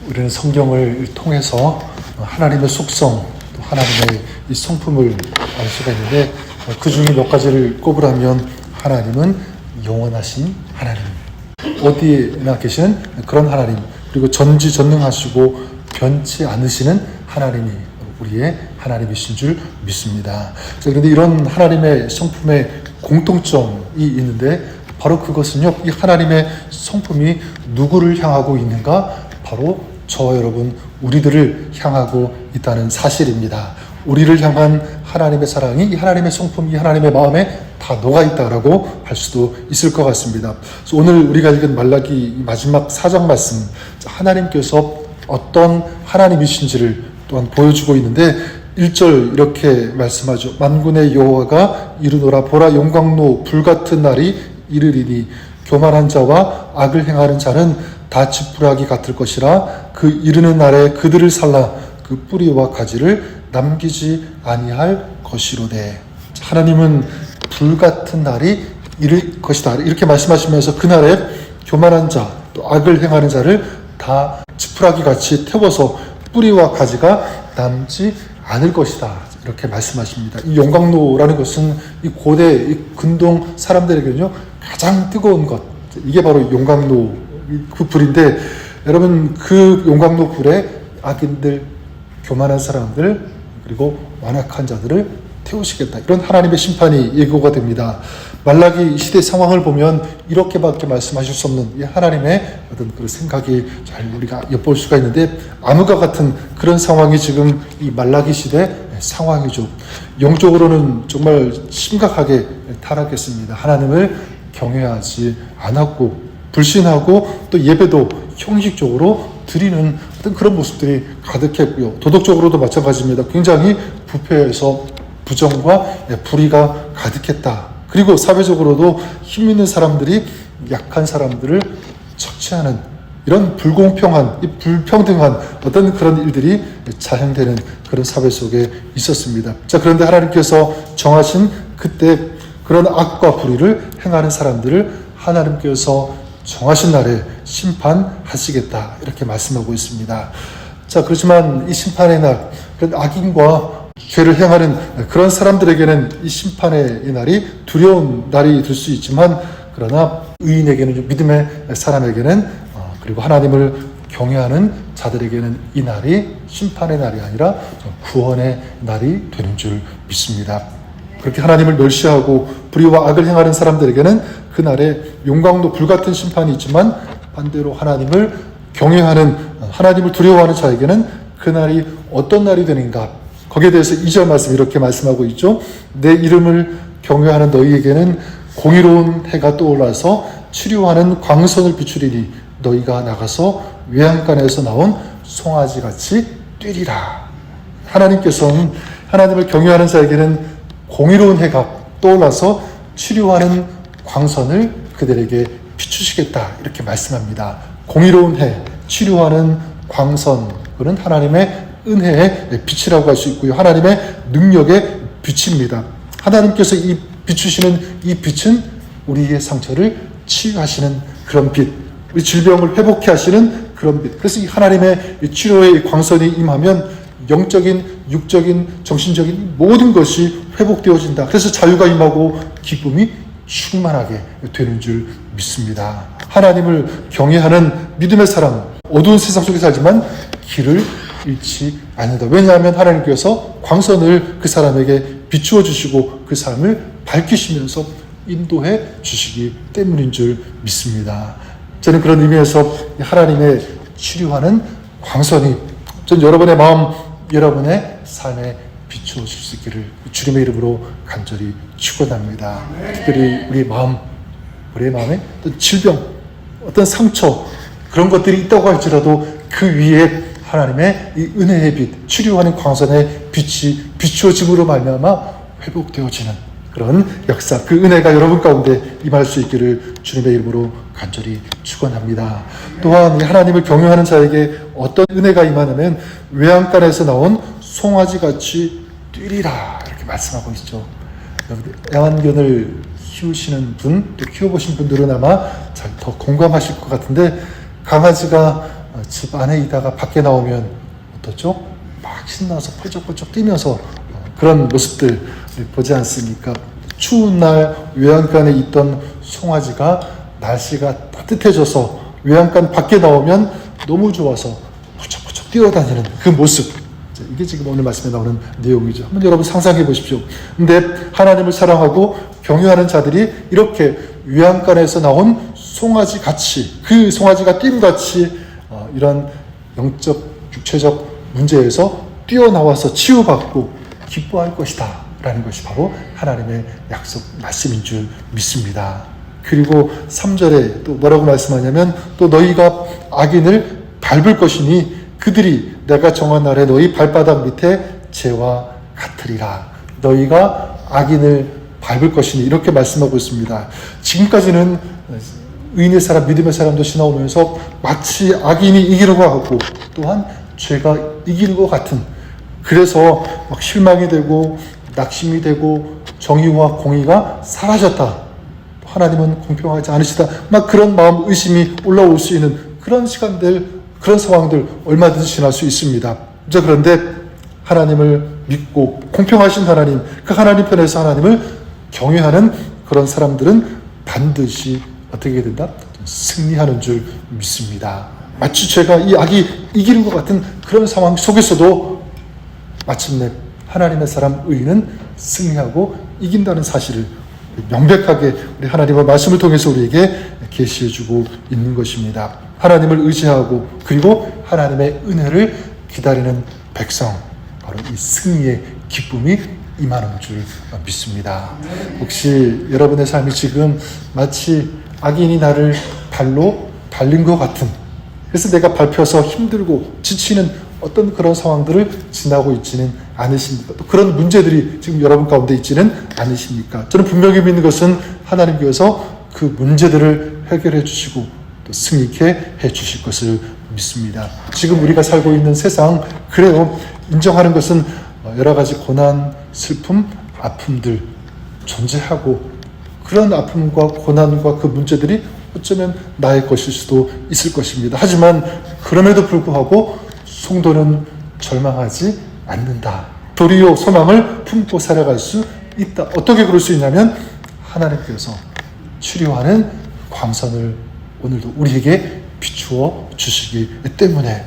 우리는 성경을 통해서 하나님의 속성, 또 하나님의 이 성품을 알 수가 있는데 그 중에 몇 가지를 꼽으라면 하나님은 영원하신 하나님, 어디에나 계시는 그런 하나님, 그리고 전지전능하시고 변치 않으시는 하나님이 우리의 하나님이신 줄 믿습니다. 그런데 이런 하나님의 성품의 공통점이 있는데 바로 그것은요, 이 하나님의 성품이 누구를 향하고 있는가? 바로 저와 여러분, 우리들을 향하고 있다는 사실입니다. 우리를 향한 하나님의 사랑이 이 하나님의 성품, 이 하나님의 마음에 다 녹아있다라고 할 수도 있을 것 같습니다. 그래서 오늘 우리가 읽은 말라기 마지막 4장 말씀, 하나님께서 어떤 하나님이신지를 또한 보여주고 있는데 1절 이렇게 말씀하죠. 만군의 여호와가 이르노라, 보라, 영광로 불같은 날이 이르리니 교만한 자와 악을 행하는 자는 다 지푸라기 같을 것이라. 그 이르는 날에 그들을 살라 그 뿌리와 가지를 남기지 아니할 것이로되. 하나님은 불같은 날이 이를 것이다 이렇게 말씀하시면서 그날에 교만한 자, 또 악을 행하는 자를 다 지푸라기 같이 태워서 뿌리와 가지가 남지 않을 것이다 이렇게 말씀하십니다. 이 영광로라는 것은 이 고대 이 근동 사람들에게는요 가장 뜨거운 것, 이게 바로 용광로 그 불인데, 여러분 그 용광로 불에 악인들, 교만한 사람들, 그리고 완악한 자들을 태우시겠다, 이런 하나님의 심판이 예고가 됩니다. 말라기 시대 상황을 보면 이렇게밖에 말씀하실 수 없는 이 하나님의 어떤 그런 생각이 잘 우리가 엿볼 수가 있는데, 암흑과 같은 그런 상황이 지금 이 말라기 시대 상황이죠. 영적으로는 정말 심각하게 타락했습니다. 하나님을 경외하지 않았고 불신하고 또 예배도 형식적으로 드리는 어떤 그런 모습들이 가득했고요. 도덕적으로도 마찬가지입니다. 굉장히 부패해서 부정과 불의가 가득했다. 그리고 사회적으로도 힘 있는 사람들이 약한 사람들을 착취하는 이런 불공평한, 불평등한 어떤 그런 일들이 자행되는 그런 사회 속에 있었습니다. 자, 그런데 하나님께서 정하신 그때 그런 악과 불의를 행하는 사람들을 하나님께서 정하신 날에 심판하시겠다 이렇게 말씀하고 있습니다. 자, 그렇지만 이 심판의 날, 그런 악인과 죄를 행하는 그런 사람들에게는 이 심판의 날이 두려운 날이 될 수 있지만, 그러나 의인에게는, 믿음의 사람에게는, 그리고 하나님을 경외하는 자들에게는 이 날이 심판의 날이 아니라 구원의 날이 되는 줄 믿습니다. 그렇게 하나님을 멸시하고 불의와 악을 행하는 사람들에게는 그날에 용광로 불같은 심판이 있지만, 반대로 하나님을 경외하는, 하나님을 두려워하는 자에게는 그날이 어떤 날이 되는가, 거기에 대해서 2절 말씀 이렇게 말씀하고 있죠. 내 이름을 경외하는 너희에게는 공의로운 해가 떠올라서 치료하는 광선을 비추리니 너희가 나가서 외양간에서 나온 송아지같이 뛰리라. 하나님께서는 하나님을 경외하는 자에게는 공의로운 해가 떠올라서 치료하는 광선을 그들에게 비추시겠다 이렇게 말씀합니다. 공의로운 해, 치료하는 광선, 그는 하나님의 은혜의 빛이라고 할 수 있고요. 하나님의 능력의 빛입니다. 하나님께서 이 비추시는 이 빛은 우리의 상처를 치유하시는 그런 빛, 우리 질병을 회복케 하시는 그런 빛. 그래서 이 하나님의 치료의 광선이 임하면 영적인, 육적인, 정신적인 모든 것이 회복되어진다. 그래서 자유가 임하고 기쁨이 충만하게 되는 줄 믿습니다. 하나님을 경외하는 믿음의 사람, 어두운 세상 속에 살지만 길을 잃지 않는다. 왜냐하면 하나님께서 광선을 그 사람에게 비추어 주시고 그 삶을 밝히시면서 인도해 주시기 때문인 줄 믿습니다. 저는 그런 의미에서 하나님의 치료하는 광선이 전 여러분의 마음, 여러분의 삶에 비추어 줄 수 있기를 주님의 이름으로 간절히 축원합니다. 특별히 우리 마음, 우리의 마음에 어떤 질병, 어떤 상처, 그런 것들이 있다고 할지라도 그 위에 하나님의 이 은혜의 빛, 치료하는 광선의 빛이 비추어짐으로 말미암아 회복되어지는 그런 역사, 그 은혜가 여러분 가운데 임할 수 있기를 주님의 이름으로 간절히 축원합니다. 또한 하나님을 경외하는 자에게 어떤 은혜가 임하냐면 외양간에서 나온 송아지같이 뛰리라 이렇게 말씀하고 있죠. 애완견을 키우시는 분, 또 키워보신 분들은 아마 잘 더 공감하실 것 같은데, 강아지가 집 안에 있다가 밖에 나오면 어떻죠? 막 신나서 펄쩍펄쩍 뛰면서 그런 모습들 보지 않습니까? 추운 날 외양간에 있던 송아지가 날씨가 따뜻해져서 외양간 밖에 나오면 너무 좋아서 펄쩍펄쩍 뛰어다니는 그 모습. 이게 지금 오늘 말씀에 나오는 내용이죠. 한번 여러분 상상해 보십시오. 근데 하나님을 사랑하고 경유하는 자들이 이렇게 외양간에서 나온 송아지 같이, 그 송아지가 띠같이 이런 영적, 육체적 문제에서 뛰어나와서 치유받고 기뻐할 것이다 라는 것이 바로 하나님의 약속 말씀인 줄 믿습니다. 그리고 3절에 또 뭐라고 말씀하냐면, 또 너희가 악인을 밟을 것이니 그들이 내가 정한 날에 너희 발바닥 밑에 재와 같으리라. 너희가 악인을 밟을 것이니, 이렇게 말씀하고 있습니다. 지금까지는 의인의 사람, 믿음의 사람도 지나오면서 마치 악인이 이기려고 하고 또한 죄가 이기는 것 같은, 그래서 막 실망이 되고 낙심이 되고 정의와 공의가 사라졌다, 하나님은 공평하지 않으시다, 막 그런 마음 의심이 올라올 수 있는 그런 시간들, 그런 상황들 얼마든지 지날 수 있습니다. 그런데 하나님을 믿고 공평하신 하나님, 그 하나님 편에서 하나님을 경외하는 그런 사람들은 반드시 어떻게 된다? 승리하는 줄 믿습니다. 마치 죄가 이 악이 이기는 것 같은 그런 상황 속에서도 마침내 하나님의 사람 의인은 승리하고 이긴다는 사실을 명백하게 우리 하나님의 말씀을 통해서 우리에게 계시해 주고 있는 것입니다. 하나님을 의지하고 그리고 하나님의 은혜를 기다리는 백성, 바로 이 승리의 기쁨이 임하는 줄 믿습니다. 혹시 여러분의 삶이 지금 마치 악인이 나를 발로 달린 것 같은, 그래서 내가 밟혀서 힘들고 지치는 어떤 그런 상황들을 지나고 있지는 않으십니까? 또 그런 문제들이 지금 여러분 가운데 있지는 않으십니까? 저는 분명히 믿는 것은 하나님께서 그 문제들을 해결해 주시고 또 승리케 해 주실 것을 믿습니다. 지금 우리가 살고 있는 세상, 그래요, 인정하는 것은 여러 가지 고난, 슬픔, 아픔들 존재하고, 그런 아픔과 고난과 그 문제들이 어쩌면 나의 것일 수도 있을 것입니다. 하지만 그럼에도 불구하고 성도는 절망하지 않는다. 도리어 소망을 품고 살아갈 수 있다. 어떻게 그럴 수 있냐면 하나님께서 치료하는 광선을 오늘도 우리에게 비추어 주시기 때문에,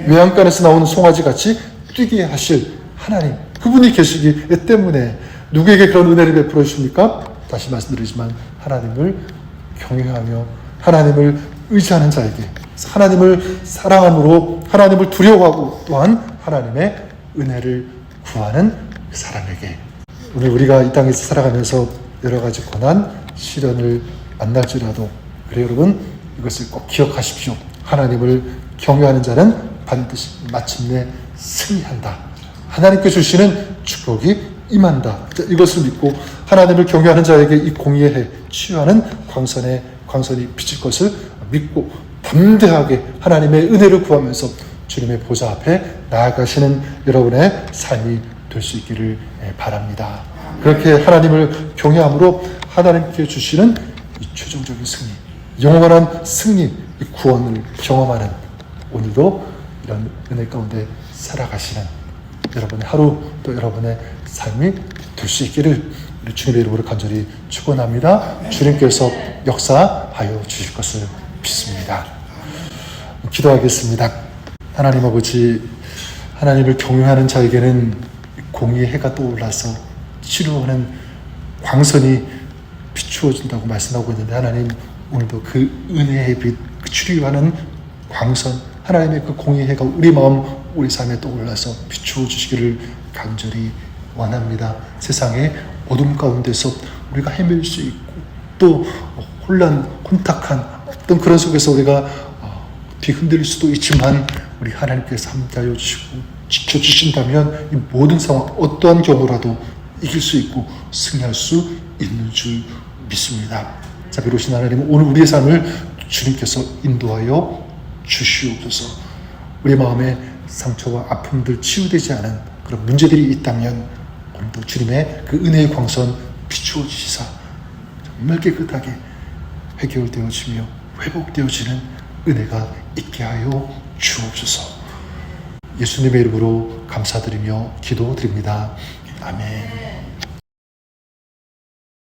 외양간에서 나오는 송아지 같이 뛰게 하실 하나님, 그분이 계시기 때문에 누구에게 그런 은혜를 베풀어 주십니까? 다시 말씀드리지만 하나님을 경외하며 하나님을 의지하는 자에게, 하나님을 사랑함으로 하나님을 두려워하고 또한 하나님의 은혜를 구하는 사람에게, 오늘 우리가 이 땅에서 살아가면서 여러 가지 고난, 시련을 만날지라도, 그래 여러분, 이것을 꼭 기억하십시오. 하나님을 경외하는 자는 반드시 마침내 승리한다. 하나님께 주시는 축복이 임한다. 이것을 믿고 하나님을 경외하는 자에게 이 공의의 해, 치유하는 광선이 비칠 것을 믿고 담대하게 하나님의 은혜를 구하면서 주님의 보좌 앞에 나아가시는 여러분의 삶이 될 수 있기를 바랍니다. 그렇게 하나님을 경외함으로 하나님께 주시는 이 최종적인 승리, 영원한 승리, 이 구원을 경험하는 오늘도 이런 은혜 가운데 살아가시는 여러분의 하루, 또 여러분의 삶이 될 수 있기를 우리 주님의 이름으로 간절히 축원합니다. 주님께서 역사하여 주실 것을 믿습니다. 기도하겠습니다. 하나님 아버지, 하나님을 경외하는 자에게는 공의의 해가 떠올라서 치료하는 광선이 비추어진다고 말씀하고 있는데, 하나님 오늘도 그 은혜의 빛, 그 치료하는 광선, 하나님의 그 공의의 해가 우리 마음, 우리 삶에 떠올라서 비추어 주시기를 간절히 원합니다. 세상의 어둠 가운데서 우리가 헤맬 수 있고 또 혼란, 혼탁한 어떤 그런 속에서 우리가 뒤흔들릴 수도 있지만 우리 하나님께서 함께하여 주시고 지켜주신다면 이 모든 상황, 어떠한 경우라도 이길 수 있고 승리할 수 있는 줄 믿습니다. 자비로우신 하나님, 오늘 우리의 삶을 주님께서 인도하여 주시옵소서. 우리 마음에 상처와 아픔들 치유되지 않은 그런 문제들이 있다면 오늘도 주님의 그 은혜의 광선 비추어 주시사 정말 깨끗하게 해결되어지며 회복되어지는 은혜가 있게 하여 주옵소서. 예수님의 이름으로 감사드리며 기도드립니다. 아멘.